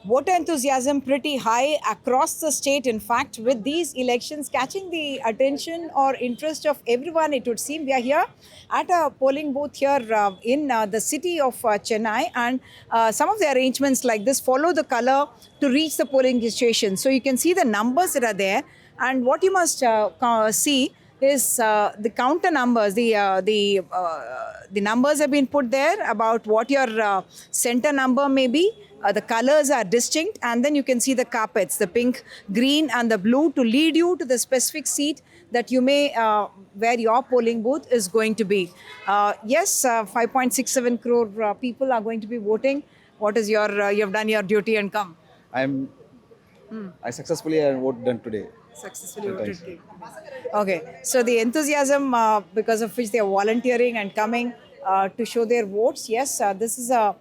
Voter enthusiasm pretty high across the state. In fact, with these elections catching the attention or interest of everyone, it would seem we are here at a polling booth here in the city of Chennai, and some of the arrangements like this follow the color to reach the polling station. So you can see the numbers that are there, and what you must see is the counter numbers. The numbers have been put there about what your center number may be. The colors are distinct, and then you can see the carpets, the pink, green, and the blue, to lead you to the specific seat that you may where your polling booth is going to be. Yes, 5.67 crore people are going to be voting. What is your? You have done your duty and come. I'm I successfully voted done today. Successfully Two voted. times. Okay, so the enthusiasm because of which they are volunteering and coming to show their votes. Yes, this is a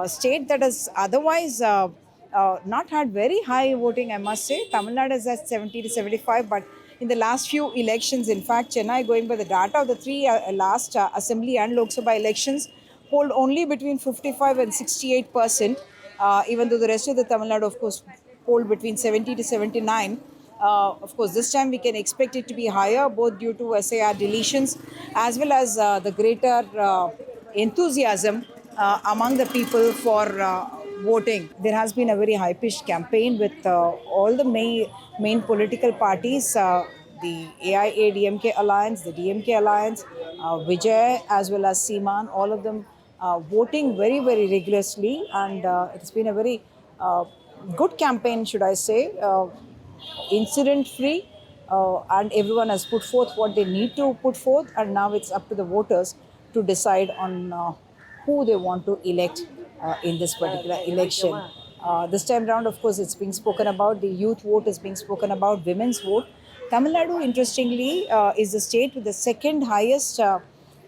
state that has otherwise not had very high voting, I must say. Tamil Nadu is at 70 to 75, but in the last few elections, in fact, Chennai, going by the data of the three last Assembly and Lok Sabha elections, polled only between 55 and 68%, even though the rest of the Tamil Nadu, of course, polled between 70 to 79. Of course, this time we can expect it to be higher, both due to SAR deletions as well as the greater enthusiasm among the people for voting. There has been a very high-pitched campaign with all the main political parties, the AIADMK alliance, the DMK alliance, Vijay as well as Seeman, all of them voting very, very rigorously, and it's been a very good campaign, should I say. Incident free, and everyone has put forth what they need to put forth, and now it's up to the voters to decide on who they want to elect in this particular election. This time round, of course, it's being spoken about. The youth vote is being spoken about, women's vote. Tamil Nadu, interestingly, is the state with the second highest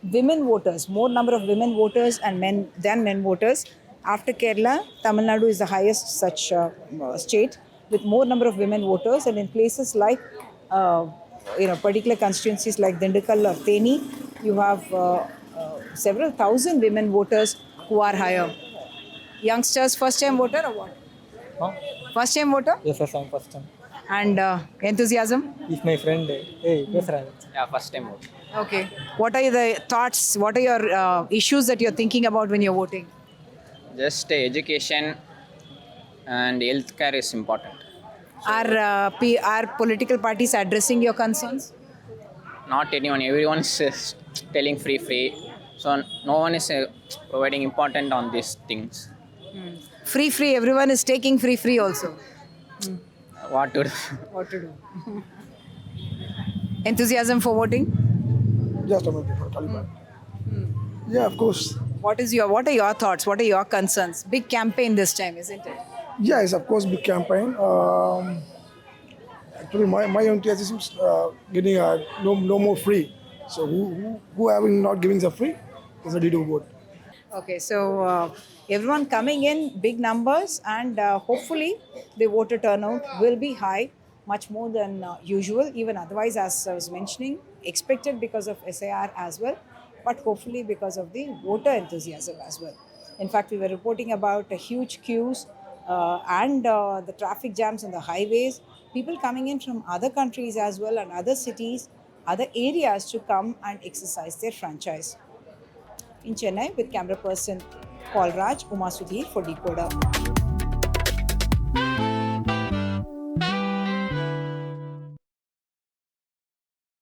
women voters, more number of women voters and men voters. After Kerala, Tamil Nadu is the highest such state with more number of women voters, and in places like particular constituencies like Dindigul or Theni, you have several thousand women voters who are higher. Youngsters, first time voter or what? Huh? First time voter? Yes, I'm first time. And enthusiasm? He's my friend. Hey, yes, sir. Yeah, first time vote. Okay. What are the thoughts? What are your issues that you're thinking about when you're voting? Just education and healthcare is important. Are political parties addressing your concerns? Not anyone. Everyone is telling free. So no one is providing important on these things. Free. Everyone is taking free also. What to do? What to do? Enthusiasm for voting? Just a minute for Taliban. Yeah, of course. What are your thoughts? What are your concerns? Big campaign this time, isn't it? Yes, of course, big campaign. Actually, my enthusiasm is getting no more free. So who having not giving the free is ready to vote. Okay, so everyone coming in, big numbers, and hopefully the voter turnout will be high, much more than usual, even otherwise, as I was mentioning, expected because of SAR as well, but hopefully because of the voter enthusiasm as well. In fact, we were reporting about huge queues and the traffic jams on the highways, people coming in from other countries as well and other cities, other areas to come and exercise their franchise. In Chennai, with camera person Paul Raj, Uma Sudhir for Decoder.